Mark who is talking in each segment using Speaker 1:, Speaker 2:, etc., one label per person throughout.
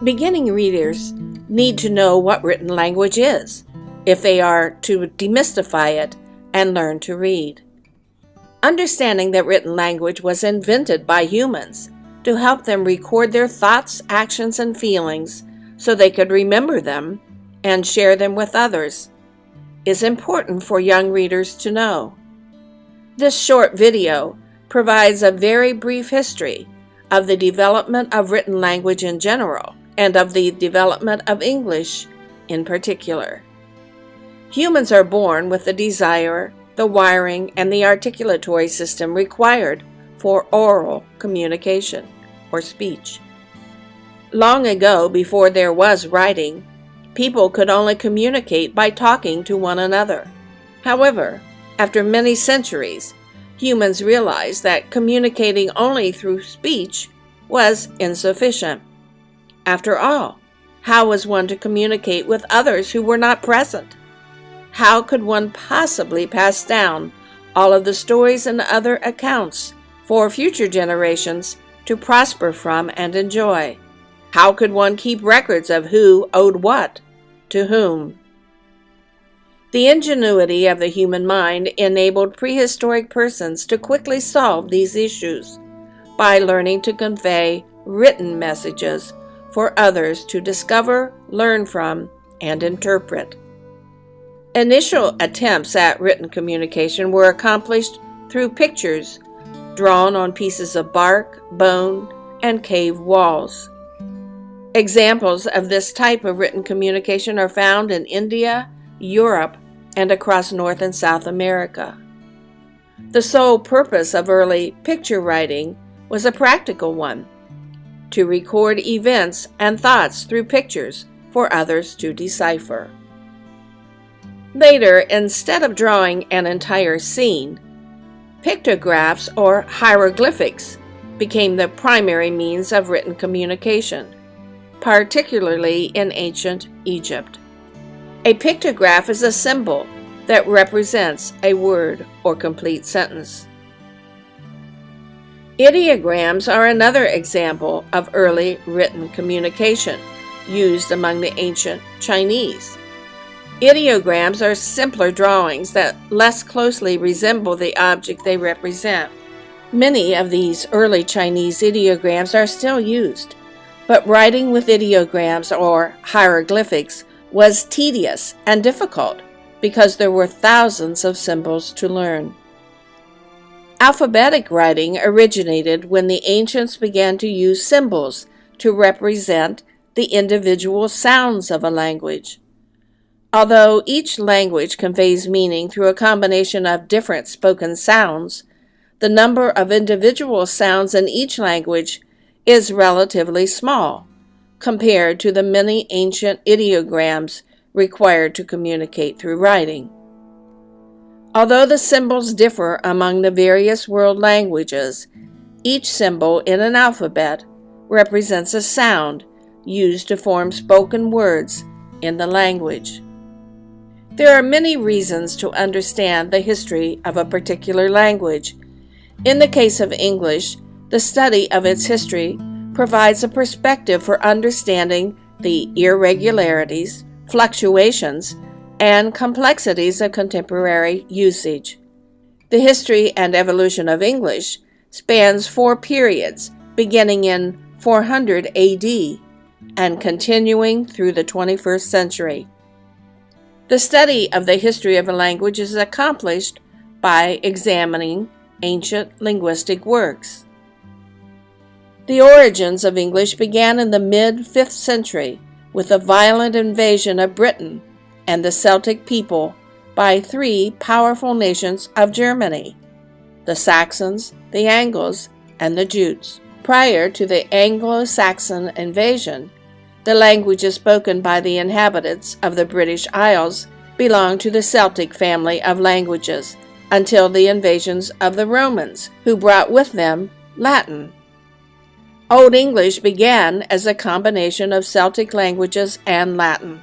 Speaker 1: Beginning readers need to know what written language is if they are to demystify it and learn to read. Understanding that written language was invented by humans to help them record their thoughts, actions, and feelings so they could remember them and share them with others is important for young readers to know. This short video provides a very brief history of the development of written language in general and of the development of English in particular. Humans are born with the desire, the wiring, and the articulatory system required for oral communication or speech. Long ago, before there was writing, people could only communicate by talking to one another. However, after many centuries, humans realized that communicating only through speech was insufficient. After all, how was one to communicate with others who were not present? How could one possibly pass down all of the stories and other accounts for future generations to prosper from and enjoy? How could one keep records of who owed what to whom? The ingenuity of the human mind enabled prehistoric persons to quickly solve these issues by learning to convey written messages for others to discover, learn from, and interpret. Initial attempts at written communication were accomplished through pictures drawn on pieces of bark, bone, and cave walls. Examples of this type of written communication are found in India, Europe, and across North and South America. The sole purpose of early picture writing was a practical one: to record events and thoughts through pictures for others to decipher. Later, instead of drawing an entire scene, pictographs or hieroglyphics became the primary means of written communication, particularly in ancient Egypt. A pictograph is a symbol that represents a word or complete sentence. Ideograms are another example of early written communication used among the ancient Chinese. Ideograms are simpler drawings that less closely resemble the object they represent. Many of these early Chinese ideograms are still used, but writing with ideograms or hieroglyphics was tedious and difficult because there were thousands of symbols to learn. Alphabetic writing originated when the ancients began to use symbols to represent the individual sounds of a language. Although each language conveys meaning through a combination of different spoken sounds, the number of individual sounds in each language is relatively small compared to the many ancient ideograms required to communicate through writing. Although the symbols differ among the various world languages, each symbol in an alphabet represents a sound used to form spoken words in the language. There are many reasons to understand the history of a particular language. In the case of English, the study of its history provides a perspective for understanding the irregularities, fluctuations, and complexities of contemporary usage. The history and evolution of English spans 4 periods, beginning in 400 AD and continuing through the 21st century. The study of the history of a language is accomplished by examining ancient linguistic works. The origins of English began in the mid-5th century with a violent invasion of Britain and the Celtic people by 3 powerful nations of Germany: the Saxons, the Angles, and the Jutes. Prior to the Anglo-Saxon invasion, the languages spoken by the inhabitants of the British Isles belonged to the Celtic family of languages until the invasions of the Romans, who brought with them Latin. Old English began as a combination of Celtic languages and Latin,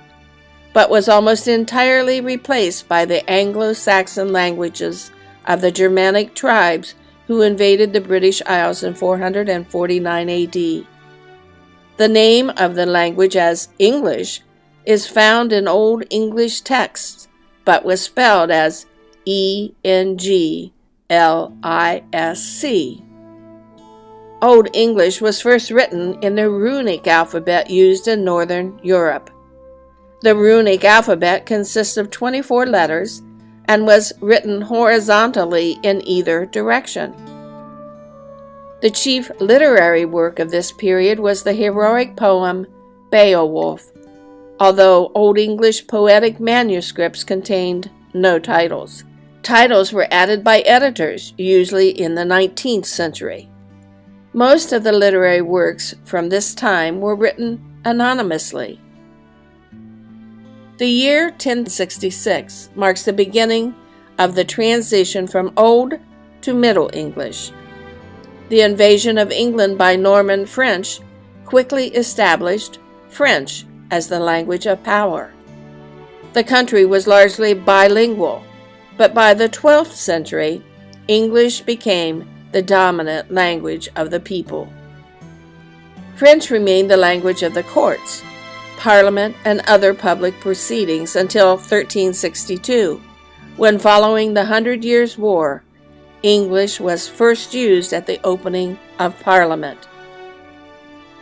Speaker 1: but was almost entirely replaced by the Anglo-Saxon languages of the Germanic tribes who invaded the British Isles in 449 AD. The name of the language as English is found in Old English texts, but was spelled as Englisc. Old English was first written in the runic alphabet used in Northern Europe. The runic alphabet consists of 24 letters and was written horizontally in either direction. The chief literary work of this period was the heroic poem Beowulf, although Old English poetic manuscripts contained no titles. Titles were added by editors, usually in the 19th century. Most of the literary works from this time were written anonymously. The year 1066 marks the beginning of the transition from Old to Middle English. The invasion of England by Norman French quickly established French as the language of power. The country was largely bilingual, but by the 12th century, English became the dominant language of the people. French remained the language of the courts, Parliament, and other public proceedings until 1362, when, following the 100 Years' War, English was first used at the opening of Parliament.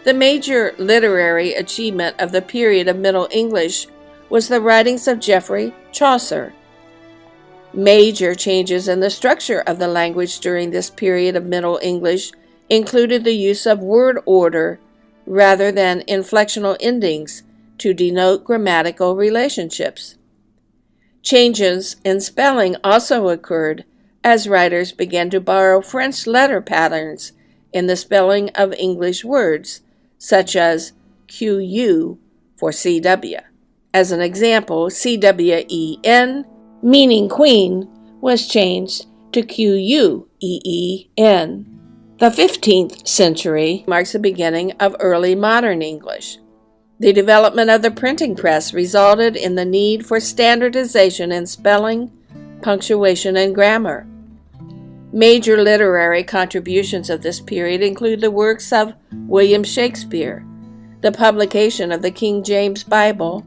Speaker 1: The major literary achievement of the period of Middle English was the writings of Geoffrey Chaucer. Major changes in the structure of the language during this period of Middle English included the use of word order rather than inflectional endings to denote grammatical relationships. Changes in spelling also occurred as writers began to borrow French letter patterns in the spelling of English words, such as QU for CW. As an example, CWEN, meaning queen, was changed to QUEEN. The 15th century marks the beginning of early modern English. The development of the printing press resulted in the need for standardization in spelling, punctuation, and grammar. Major literary contributions of this period include the works of William Shakespeare, the publication of the King James Bible,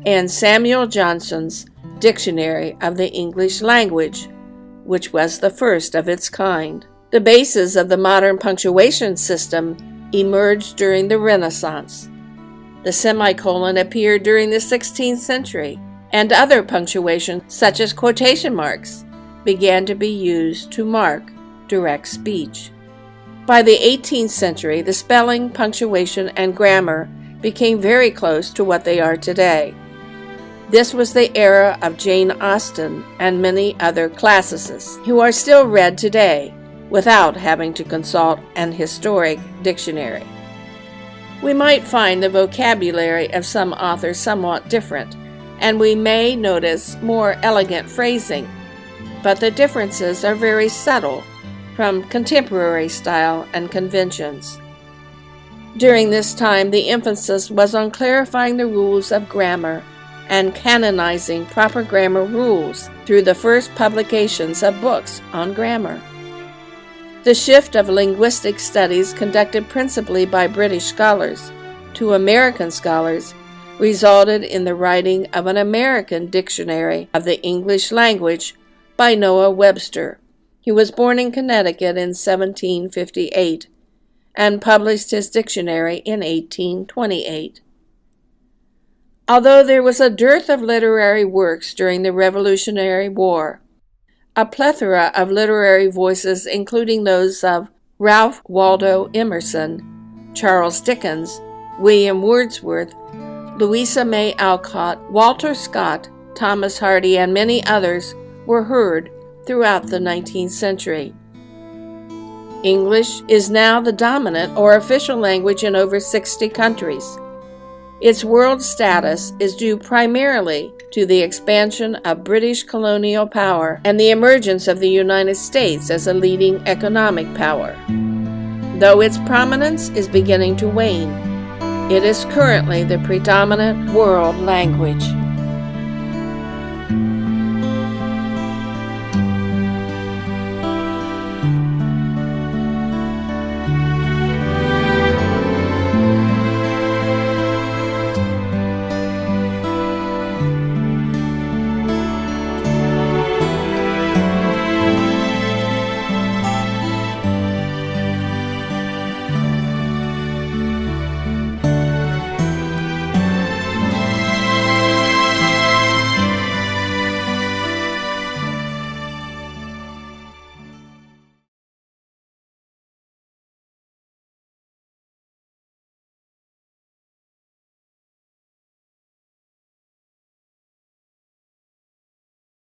Speaker 1: and Samuel Johnson's Dictionary of the English Language, which was the first of its kind. The basis of the modern punctuation system emerged during the Renaissance. The semicolon appeared during the 16th century, and other punctuation, such as quotation marks, began to be used to mark direct speech. By the 18th century, the spelling, punctuation, and grammar became very close to what they are today. This was the era of Jane Austen and many other classicists who are still read today without having to consult an historic dictionary. We might find the vocabulary of some authors somewhat different, and we may notice more elegant phrasing, but the differences are very subtle from contemporary style and conventions. During this time, the emphasis was on clarifying the rules of grammar and canonizing proper grammar rules through the first publications of books on grammar. The shift of linguistic studies conducted principally by British scholars to American scholars resulted in the writing of an American dictionary of the English language by Noah Webster. He was born in Connecticut in 1758 and published his dictionary in 1828. Although there was a dearth of literary works during the Revolutionary War, a plethora of literary voices, including those of Ralph Waldo Emerson, Charles Dickens, William Wordsworth, Louisa May Alcott, Walter Scott, Thomas Hardy, and many others, were heard throughout the 19th century. English is now the dominant or official language in over 60 countries. Its world status is due primarily to the expansion of British colonial power and the emergence of the United States as a leading economic power. Though its prominence is beginning to wane, it is currently the predominant world language.